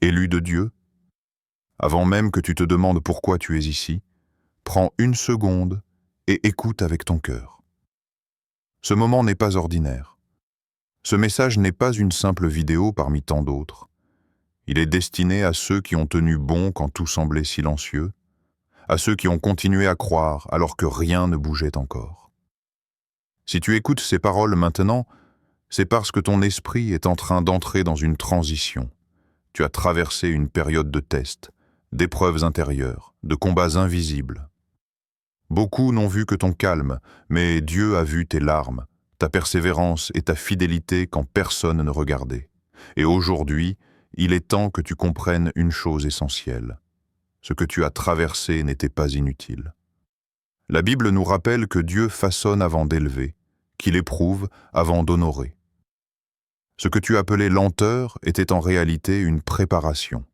Élu de Dieu, avant même que tu te demandes pourquoi tu es ici, prends une seconde et écoute avec ton cœur. Ce moment n'est pas ordinaire. Ce message n'est pas une simple vidéo parmi tant d'autres. Il est destiné à ceux qui ont tenu bon quand tout semblait silencieux, à ceux qui ont continué à croire alors que rien ne bougeait encore. Si tu écoutes ces paroles maintenant, c'est parce que ton esprit est en train d'entrer dans une transition. Tu as traversé une période de tests, d'épreuves intérieures, de combats invisibles. Beaucoup n'ont vu que ton calme, mais Dieu a vu tes larmes, ta persévérance et ta fidélité quand personne ne regardait. Et aujourd'hui, il est temps que tu comprennes une chose essentielle. Ce que tu as traversé n'était pas inutile. La Bible nous rappelle que Dieu façonne avant d'élever, qu'il éprouve avant d'honorer. Ce que tu appelais lenteur était en réalité une préparation.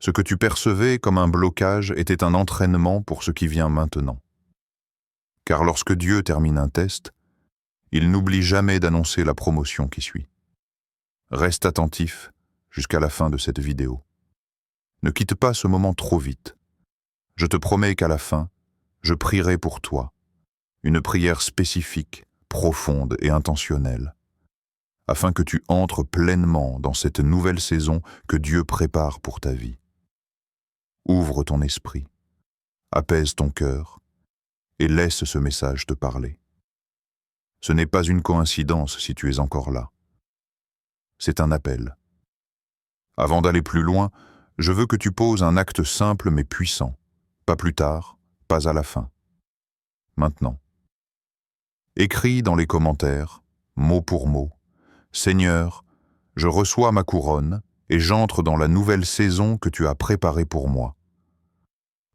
Ce que tu percevais comme un blocage était un entraînement pour ce qui vient maintenant. Car lorsque Dieu termine un test, il n'oublie jamais d'annoncer la promotion qui suit. Reste attentif jusqu'à la fin de cette vidéo. Ne quitte pas ce moment trop vite. Je te promets qu'à la fin, je prierai pour toi, une prière spécifique, profonde et intentionnelle, afin que tu entres pleinement dans cette nouvelle saison que Dieu prépare pour ta vie. Ouvre ton esprit, apaise ton cœur et laisse ce message te parler. Ce n'est pas une coïncidence si tu es encore là. C'est un appel. Avant d'aller plus loin, je veux que tu poses un acte simple mais puissant. Pas plus tard, pas à la fin. Maintenant. Écris dans les commentaires, mot pour mot, « Seigneur, je reçois ma couronne et j'entre dans la nouvelle saison que tu as préparée pour moi. »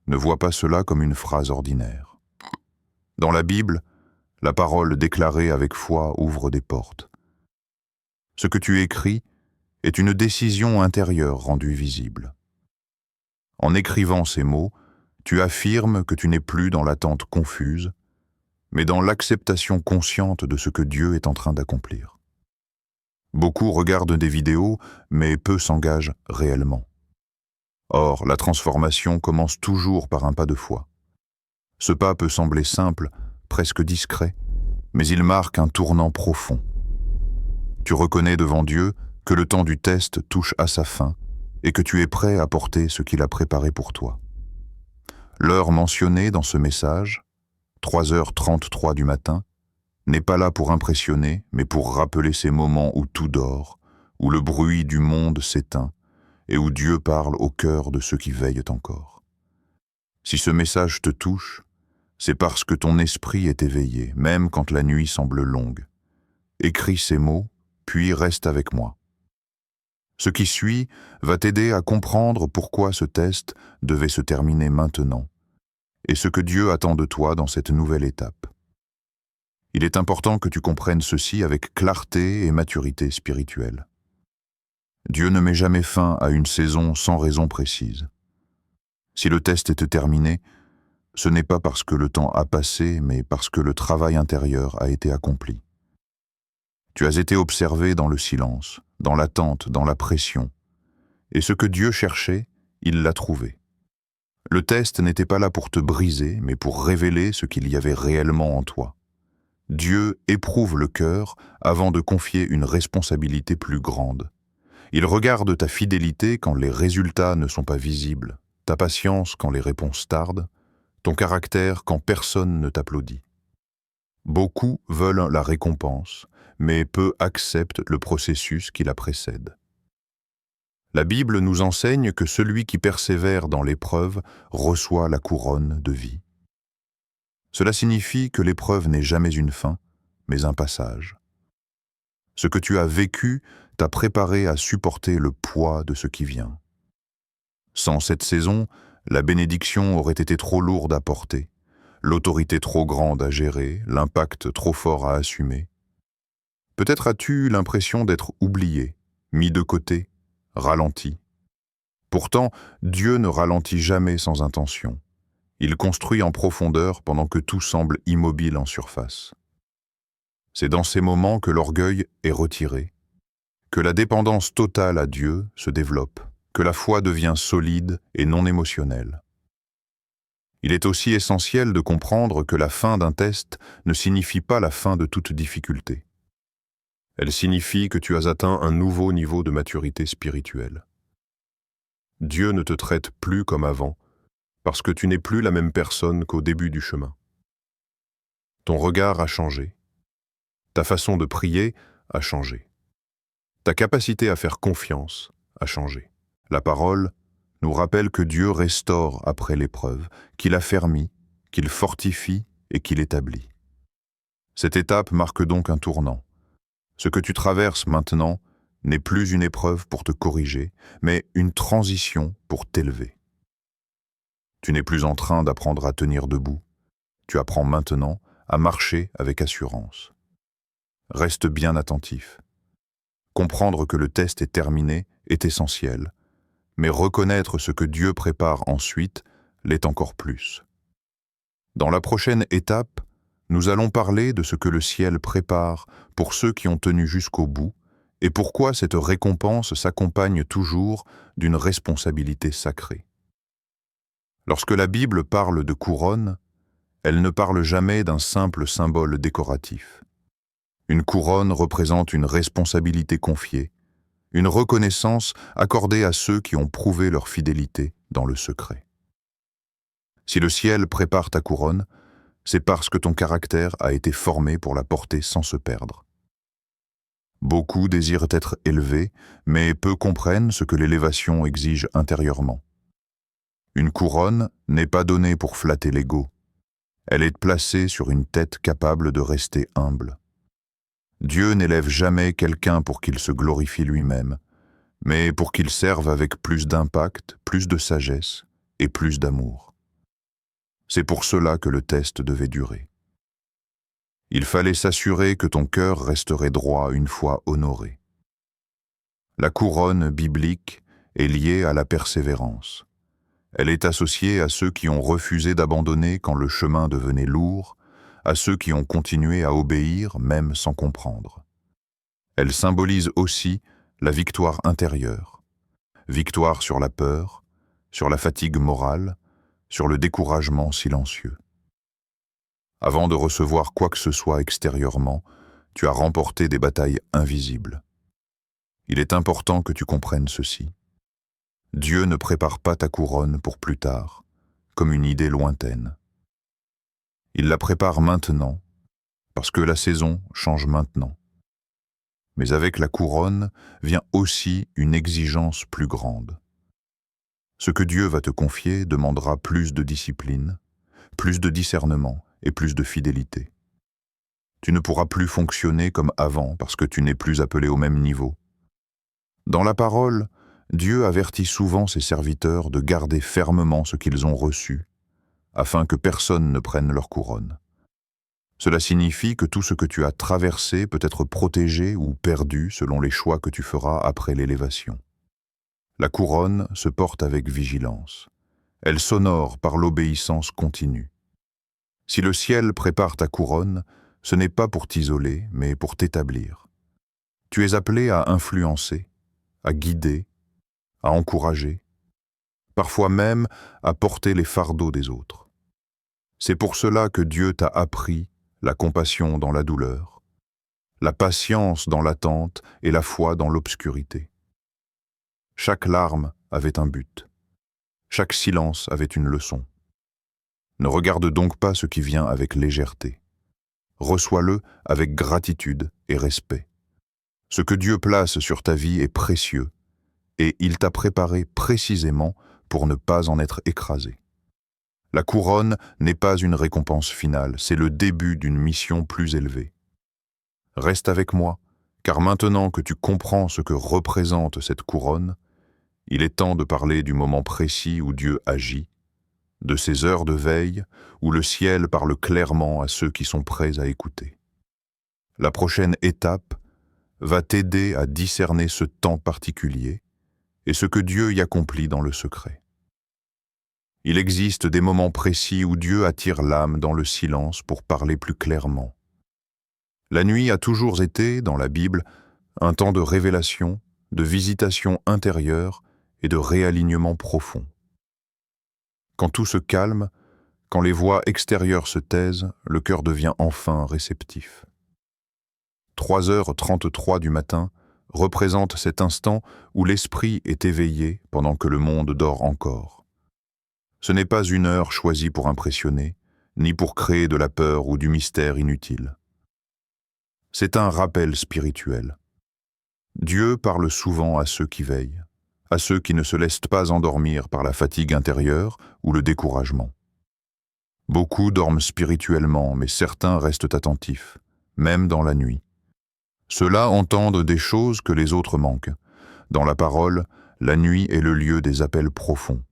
Ne vois pas cela comme une phrase ordinaire. Dans la Bible, la parole déclarée avec foi ouvre des portes. Ce que tu écris est une décision intérieure rendue visible. En écrivant ces mots, tu affirmes que tu n'es plus dans l'attente confuse, mais dans l'acceptation consciente de ce que Dieu est en train d'accomplir. Beaucoup regardent des vidéos, mais peu s'engagent réellement. Or, la transformation commence toujours par un pas de foi. Ce pas peut sembler simple, presque discret, mais il marque un tournant profond. Tu reconnais devant Dieu que le temps du test touche à sa fin et que tu es prêt à porter ce qu'il a préparé pour toi. L'heure mentionnée dans ce message, 3h33 du matin, n'est pas là pour impressionner, mais pour rappeler ces moments où tout dort, où le bruit du monde s'éteint et où Dieu parle au cœur de ceux qui veillent encore. Si ce message te touche, c'est parce que ton esprit est éveillé, même quand la nuit semble longue. Écris ces mots, puis reste avec moi. Ce qui suit va t'aider à comprendre pourquoi ce test devait se terminer maintenant et ce que Dieu attend de toi dans cette nouvelle étape. Il est important que tu comprennes ceci avec clarté et maturité spirituelle. Dieu ne met jamais fin à une saison sans raison précise. Si le test est terminé, ce n'est pas parce que le temps a passé, mais parce que le travail intérieur a été accompli. Tu as été observé dans le silence, dans l'attente, dans la pression. Et ce que Dieu cherchait, il l'a trouvé. Le test n'était pas là pour te briser, mais pour révéler ce qu'il y avait réellement en toi. Dieu éprouve le cœur avant de confier une responsabilité plus grande. Il regarde ta fidélité quand les résultats ne sont pas visibles, ta patience quand les réponses tardent, ton caractère quand personne ne t'applaudit. Beaucoup veulent la récompense, mais peu acceptent le processus qui la précède. La Bible nous enseigne que celui qui persévère dans l'épreuve reçoit la couronne de vie. Cela signifie que l'épreuve n'est jamais une fin, mais un passage. Ce que tu as vécu t'a préparé à supporter le poids de ce qui vient. Sans cette saison, la bénédiction aurait été trop lourde à porter, l'autorité trop grande à gérer, l'impact trop fort à assumer. Peut-être as-tu eu l'impression d'être oublié, mis de côté, ralenti. Pourtant, Dieu ne ralentit jamais sans intention. Il construit en profondeur pendant que tout semble immobile en surface. C'est dans ces moments que l'orgueil est retiré, que la dépendance totale à Dieu se développe, que la foi devient solide et non émotionnelle. Il est aussi essentiel de comprendre que la fin d'un test ne signifie pas la fin de toute difficulté. Elle signifie que tu as atteint un nouveau niveau de maturité spirituelle. Dieu ne te traite plus comme avant, parce que tu n'es plus la même personne qu'au début du chemin. Ton regard a changé. Ta façon de prier a changé. Ta capacité à faire confiance a changé. La parole nous rappelle que Dieu restaure après l'épreuve, qu'il affermit, qu'il fortifie et qu'il établit. Cette étape marque donc un tournant. Ce que tu traverses maintenant n'est plus une épreuve pour te corriger, mais une transition pour t'élever. Tu n'es plus en train d'apprendre à tenir debout. Tu apprends maintenant à marcher avec assurance. Reste bien attentif. Comprendre que le test est terminé est essentiel, mais reconnaître ce que Dieu prépare ensuite l'est encore plus. Dans la prochaine étape, nous allons parler de ce que le ciel prépare pour ceux qui ont tenu jusqu'au bout et pourquoi cette récompense s'accompagne toujours d'une responsabilité sacrée. Lorsque la Bible parle de couronne, elle ne parle jamais d'un simple symbole décoratif. Une couronne représente une responsabilité confiée, une reconnaissance accordée à ceux qui ont prouvé leur fidélité dans le secret. Si le ciel prépare ta couronne, c'est parce que ton caractère a été formé pour la porter sans se perdre. Beaucoup désirent être élevés, mais peu comprennent ce que l'élévation exige intérieurement. Une couronne n'est pas donnée pour flatter l'ego. Elle est placée sur une tête capable de rester humble. Dieu n'élève jamais quelqu'un pour qu'il se glorifie lui-même, mais pour qu'il serve avec plus d'impact, plus de sagesse et plus d'amour. C'est pour cela que le test devait durer. Il fallait s'assurer que ton cœur resterait droit une fois honoré. La couronne biblique est liée à la persévérance. Elle est associée à ceux qui ont refusé d'abandonner quand le chemin devenait lourd, à ceux qui ont continué à obéir même sans comprendre. Elle symbolise aussi la victoire intérieure, victoire sur la peur, sur la fatigue morale, sur le découragement silencieux. Avant de recevoir quoi que ce soit extérieurement, tu as remporté des batailles invisibles. Il est important que tu comprennes ceci. Dieu ne prépare pas ta couronne pour plus tard, comme une idée lointaine. Il la prépare maintenant, parce que la saison change maintenant. Mais avec la couronne vient aussi une exigence plus grande. Ce que Dieu va te confier demandera plus de discipline, plus de discernement et plus de fidélité. Tu ne pourras plus fonctionner comme avant parce que tu n'es plus appelé au même niveau. Dans la parole, Dieu avertit souvent ses serviteurs de garder fermement ce qu'ils ont reçu, afin que personne ne prenne leur couronne. Cela signifie que tout ce que tu as traversé peut être protégé ou perdu selon les choix que tu feras après l'élévation. La couronne se porte avec vigilance. Elle s'honore par l'obéissance continue. Si le ciel prépare ta couronne, ce n'est pas pour t'isoler, mais pour t'établir. Tu es appelé à influencer, à guider, à encourager, parfois même à porter les fardeaux des autres. C'est pour cela que Dieu t'a appris la compassion dans la douleur, la patience dans l'attente et la foi dans l'obscurité. Chaque larme avait un but. Chaque silence avait une leçon. Ne regarde donc pas ce qui vient avec légèreté. Reçois-le avec gratitude et respect. Ce que Dieu place sur ta vie est précieux, et il t'a préparé précisément pour ne pas en être écrasé. La couronne n'est pas une récompense finale, c'est le début d'une mission plus élevée. Reste avec moi, car maintenant que tu comprends ce que représente cette couronne, il est temps de parler du moment précis où Dieu agit, de ces heures de veille où le ciel parle clairement à ceux qui sont prêts à écouter. La prochaine étape va t'aider à discerner ce temps particulier et ce que Dieu y accomplit dans le secret. Il existe des moments précis où Dieu attire l'âme dans le silence pour parler plus clairement. La nuit a toujours été, dans la Bible, un temps de révélation, de visitation intérieure et de réalignement profond. Quand tout se calme, quand les voix extérieures se taisent, le cœur devient enfin réceptif. 3h33 du matin représente cet instant où l'esprit est éveillé pendant que le monde dort encore. Ce n'est pas une heure choisie pour impressionner, ni pour créer de la peur ou du mystère inutile. C'est un rappel spirituel. Dieu parle souvent à ceux qui veillent, à ceux qui ne se laissent pas endormir par la fatigue intérieure ou le découragement. Beaucoup dorment spirituellement, mais certains restent attentifs, même dans la nuit. Ceux-là entendent des choses que les autres manquent. Dans la parole, la nuit est le lieu des appels profonds.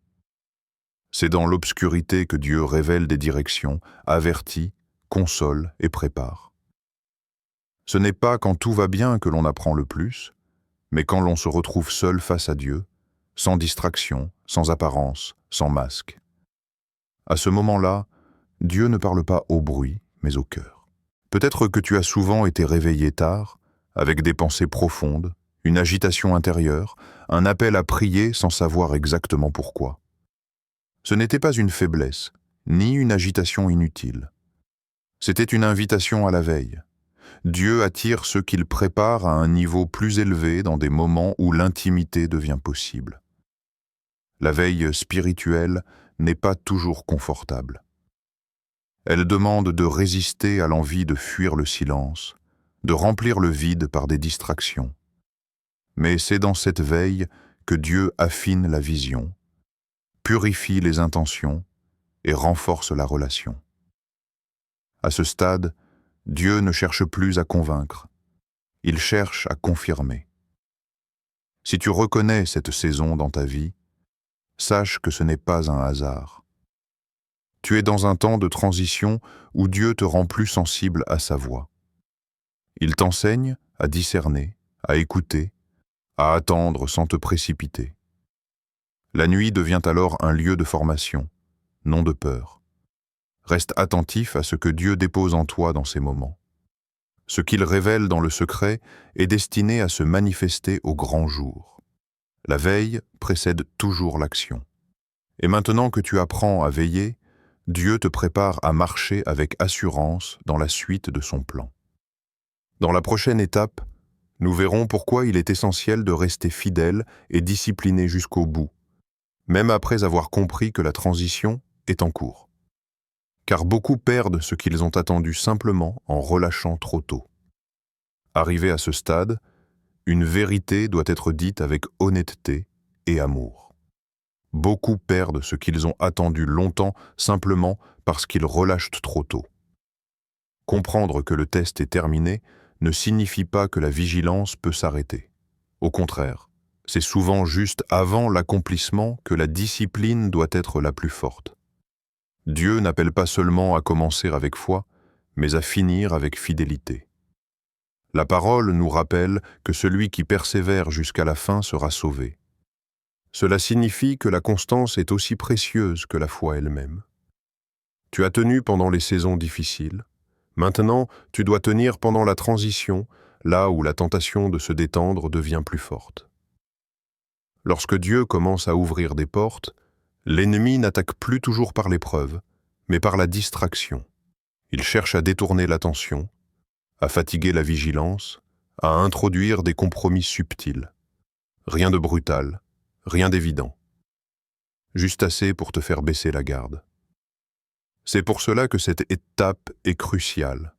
C'est dans l'obscurité que Dieu révèle des directions, avertit, console et prépare. Ce n'est pas quand tout va bien que l'on apprend le plus, mais quand l'on se retrouve seul face à Dieu, sans distraction, sans apparence, sans masque. À ce moment-là, Dieu ne parle pas au bruit, mais au cœur. Peut-être que tu as souvent été réveillé tard, avec des pensées profondes, une agitation intérieure, un appel à prier sans savoir exactement pourquoi. Ce n'était pas une faiblesse, ni une agitation inutile. C'était une invitation à la veille. Dieu attire ceux qu'il prépare à un niveau plus élevé dans des moments où l'intimité devient possible. La veille spirituelle n'est pas toujours confortable. Elle demande de résister à l'envie de fuir le silence, de remplir le vide par des distractions. Mais c'est dans cette veille que Dieu affine la vision, purifie les intentions et renforce la relation. À ce stade, Dieu ne cherche plus à convaincre, il cherche à confirmer. Si tu reconnais cette saison dans ta vie, sache que ce n'est pas un hasard. Tu es dans un temps de transition où Dieu te rend plus sensible à sa voix. Il t'enseigne à discerner, à écouter, à attendre sans te précipiter. La nuit devient alors un lieu de formation, non de peur. Reste attentif à ce que Dieu dépose en toi dans ces moments. Ce qu'il révèle dans le secret est destiné à se manifester au grand jour. La veille précède toujours l'action. Et maintenant que tu apprends à veiller, Dieu te prépare à marcher avec assurance dans la suite de son plan. Dans la prochaine étape, nous verrons pourquoi il est essentiel de rester fidèle et discipliné jusqu'au bout, même après avoir compris que la transition est en cours. Car beaucoup perdent ce qu'ils ont attendu simplement en relâchant trop tôt. Arrivé à ce stade, une vérité doit être dite avec honnêteté et amour. Beaucoup perdent ce qu'ils ont attendu longtemps simplement parce qu'ils relâchent trop tôt. Comprendre que le test est terminé ne signifie pas que la vigilance peut s'arrêter. Au contraire, c'est souvent juste avant l'accomplissement que la discipline doit être la plus forte. Dieu n'appelle pas seulement à commencer avec foi, mais à finir avec fidélité. La parole nous rappelle que celui qui persévère jusqu'à la fin sera sauvé. Cela signifie que la constance est aussi précieuse que la foi elle-même. Tu as tenu pendant les saisons difficiles. Maintenant, tu dois tenir pendant la transition, là où la tentation de se détendre devient plus forte. Lorsque Dieu commence à ouvrir des portes, l'ennemi n'attaque plus toujours par l'épreuve, mais par la distraction. Il cherche à détourner l'attention, à fatiguer la vigilance, à introduire des compromis subtils. Rien de brutal, rien d'évident. Juste assez pour te faire baisser la garde. C'est pour cela que cette étape est cruciale.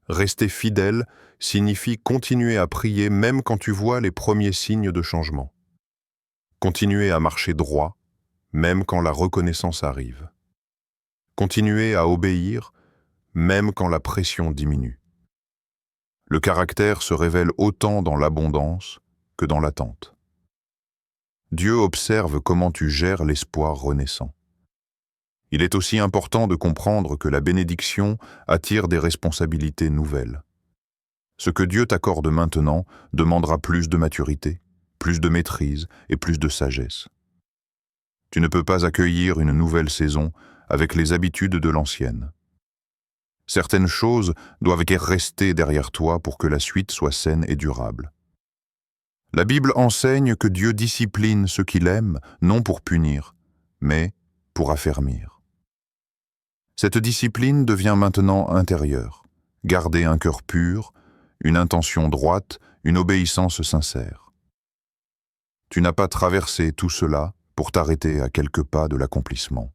Rester fidèle signifie continuer à prier même quand tu vois les premiers signes de changement. Continuer à marcher droit, même quand la reconnaissance arrive. Continuer à obéir, même quand la pression diminue. Le caractère se révèle autant dans l'abondance que dans l'attente. Dieu observe comment tu gères l'espoir renaissant. Il est aussi important de comprendre que la bénédiction attire des responsabilités nouvelles. Ce que Dieu t'accorde maintenant demandera plus de maturité, plus de maîtrise et plus de sagesse. Tu ne peux pas accueillir une nouvelle saison avec les habitudes de l'ancienne. Certaines choses doivent rester derrière toi pour que la suite soit saine et durable. La Bible enseigne que Dieu discipline ceux qu'il aime, non pour punir, mais pour affermir. Cette discipline devient maintenant intérieure. Garder un cœur pur, une intention droite, une obéissance sincère. Tu n'as pas traversé tout cela pour t'arrêter à quelques pas de l'accomplissement.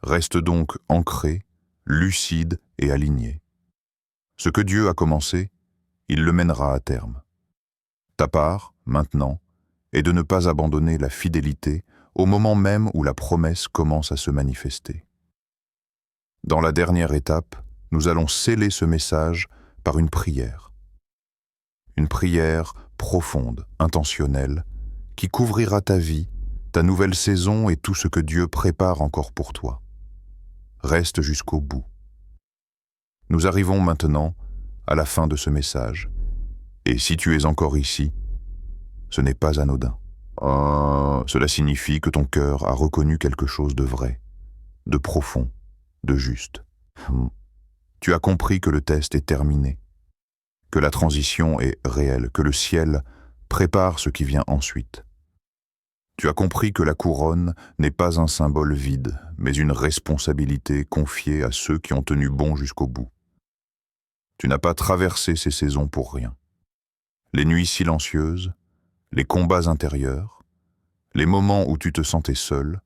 Reste donc ancré, lucide et aligné. Ce que Dieu a commencé, il le mènera à terme. Ta part, maintenant, est de ne pas abandonner la fidélité au moment même où la promesse commence à se manifester. Dans la dernière étape, nous allons sceller ce message par une prière. Une prière profonde, intentionnelle, qui couvrira ta vie, ta nouvelle saison et tout ce que Dieu prépare encore pour toi. Reste jusqu'au bout. Nous arrivons maintenant à la fin de ce message. Et si tu es encore ici, ce n'est pas anodin. Cela signifie que ton cœur a reconnu quelque chose de vrai, de profond, de juste. Tu as compris que le test est terminé, que la transition est réelle, que le ciel prépare ce qui vient ensuite. Tu as compris que la couronne n'est pas un symbole vide, mais une responsabilité confiée à ceux qui ont tenu bon jusqu'au bout. Tu n'as pas traversé ces saisons pour rien. Les nuits silencieuses, les combats intérieurs, les moments où tu te sentais seul,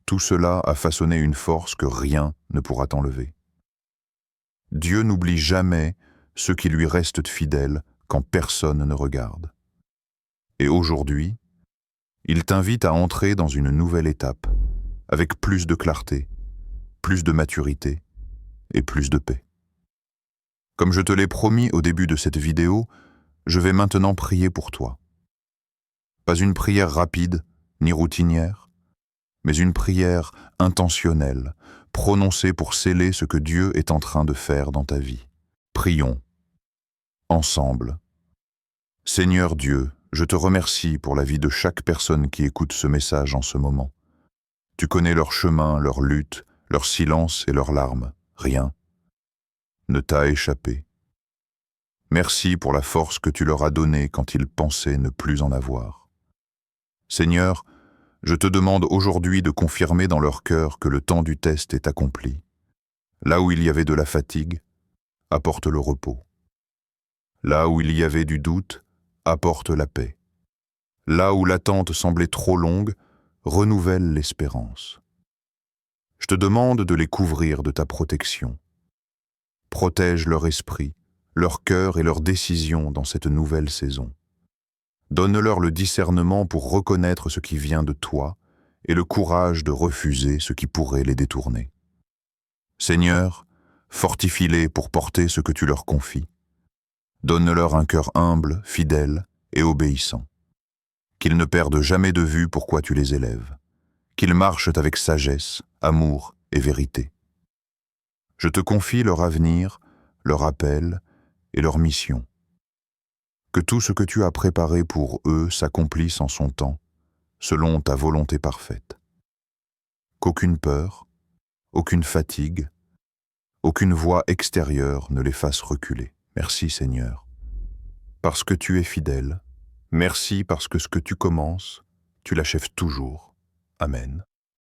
tout cela a façonné une force que rien ne pourra t'enlever. Dieu n'oublie jamais ceux qui lui restent fidèles quand personne ne regarde. Et aujourd'hui, il t'invite à entrer dans une nouvelle étape, avec plus de clarté, plus de maturité et plus de paix. Comme je te l'ai promis au début de cette vidéo, je vais maintenant prier pour toi. Pas une prière rapide, ni routinière, mais une prière intentionnelle, prononcée pour sceller ce que Dieu est en train de faire dans ta vie. Prions, ensemble. Seigneur Dieu, je te remercie pour la vie de chaque personne qui écoute ce message en ce moment. Tu connais leur chemin, leur lutte, leur silence et leurs larmes. Rien ne t'a échappé. Merci pour la force que tu leur as donnée quand ils pensaient ne plus en avoir. Seigneur, je te demande aujourd'hui de confirmer dans leur cœur que le temps du test est accompli. Là où il y avait de la fatigue, apporte le repos. Là où il y avait du doute, apporte la paix. Là où l'attente semblait trop longue, renouvelle l'espérance. Je te demande de les couvrir de ta protection. Protège leur esprit, leur cœur et leurs décisions dans cette nouvelle saison. Donne-leur le discernement pour reconnaître ce qui vient de toi et le courage de refuser ce qui pourrait les détourner. Seigneur, fortifie-les pour porter ce que tu leur confies. Donne-leur un cœur humble, fidèle et obéissant. Qu'ils ne perdent jamais de vue pourquoi tu les élèves. Qu'ils marchent avec sagesse, amour et vérité. Je te confie leur avenir, leur appel et leur mission. Que tout ce que tu as préparé pour eux s'accomplisse en son temps, selon ta volonté parfaite. Qu'aucune peur, aucune fatigue, aucune voix extérieure ne les fasse reculer. Merci Seigneur. Parce que tu es fidèle, merci parce que ce que tu commences, tu l'achèves toujours. Amen.